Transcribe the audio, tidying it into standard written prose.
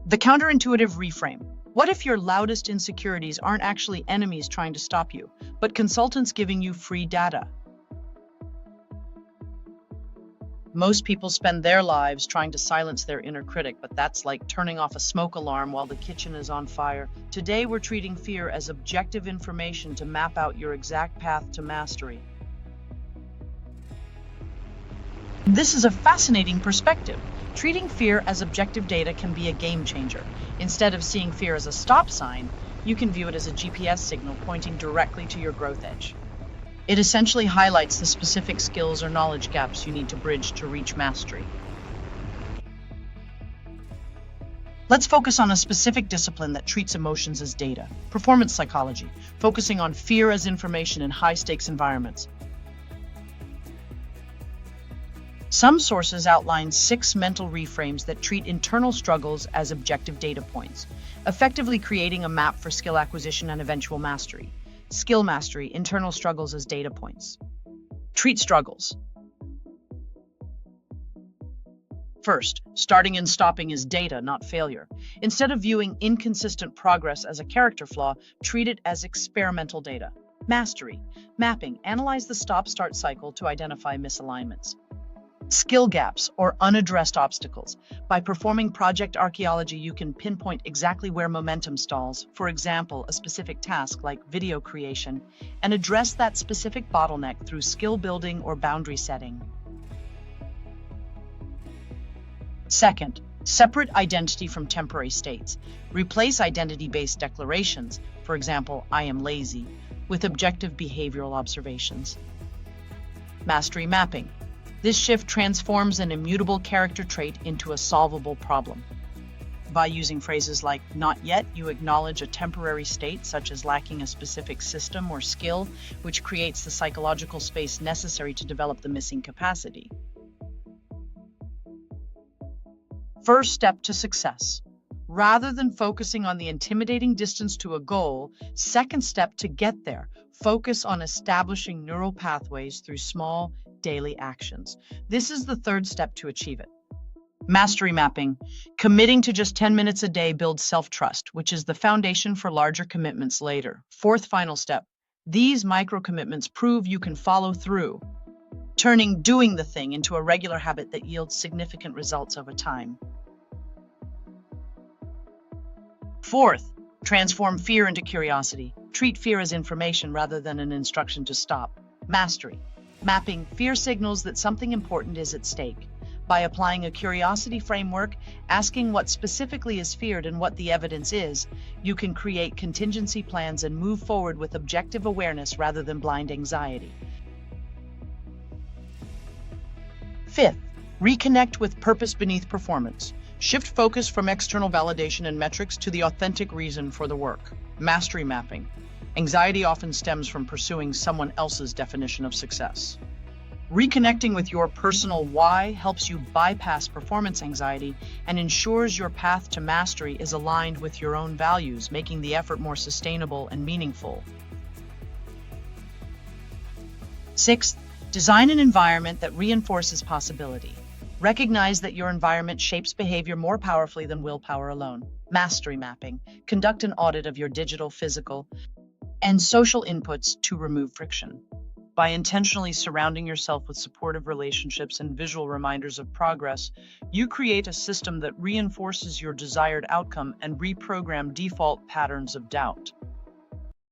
The counterintuitive reframe. What if your loudest insecurities aren't actually enemies trying to stop you, but consultants giving you free data? Most people spend their lives trying to silence their inner critic, but that's like turning off a smoke alarm while the kitchen is on fire. Today, we're treating fear as objective information to map out your exact path to mastery. This is a fascinating perspective. Treating fear as objective data can be a game changer. Instead of seeing fear as a stop sign, you can view it as a GPS signal pointing directly to your growth edge. It essentially highlights the specific skills or knowledge gaps you need to bridge to reach mastery. Let's focus on a specific discipline that treats emotions as data: performance psychology, focusing on fear as information in high-stakes environments. Some sources outline 6 mental reframes that treat internal struggles as objective data points, effectively creating a map for skill acquisition and eventual mastery. Skill mastery, internal struggles as data points. Treat struggles. First, starting and stopping is data, not failure. Instead of viewing inconsistent progress as a character flaw, treat it as experimental data. Mastery, mapping, analyze the stop-start cycle to identify misalignments. Skill gaps or unaddressed obstacles. By performing project archaeology, you can pinpoint exactly where momentum stalls, for example, a specific task like video creation, and address that specific bottleneck through skill building or boundary setting. Second, separate identity from temporary states. Replace identity-based declarations, for example, I am lazy, with objective behavioral observations. Mastery mapping. This shift transforms an immutable character trait into a solvable problem. By using phrases like not yet, you acknowledge a temporary state, such as lacking a specific system or skill, which creates the psychological space necessary to develop the missing capacity. First step to success. Rather than focusing on the intimidating distance to a goal, second step to get there, focus on establishing neural pathways through small, daily actions. This is the third step to achieve it. Mastery mapping. Committing to just 10 minutes a day builds self-trust, which is the foundation for larger commitments later. Fourth final step. These micro-commitments prove you can follow through, turning doing the thing into a regular habit that yields significant results over time. Fourth, transform fear into curiosity. Treat fear as information rather than an instruction to stop. Mastery. Mapping fear signals that something important is at stake. By applying a curiosity framework, asking what specifically is feared and what the evidence is, you can create contingency plans and move forward with objective awareness rather than blind anxiety. Fifth, reconnect with purpose beneath performance. Shift focus from external validation and metrics to the authentic reason for the work. Mastery mapping. Anxiety often stems from pursuing someone else's definition of success. Reconnecting with your personal why helps you bypass performance anxiety and ensures your path to mastery is aligned with your own values, making the effort more sustainable and meaningful. Sixth, design an environment that reinforces possibility. Recognize that your environment shapes behavior more powerfully than willpower alone. Mastery mapping. Conduct an audit of your digital, physical, and social inputs to remove friction. By intentionally surrounding yourself with supportive relationships and visual reminders of progress, you create a system that reinforces your desired outcome and reprogram default patterns of doubt.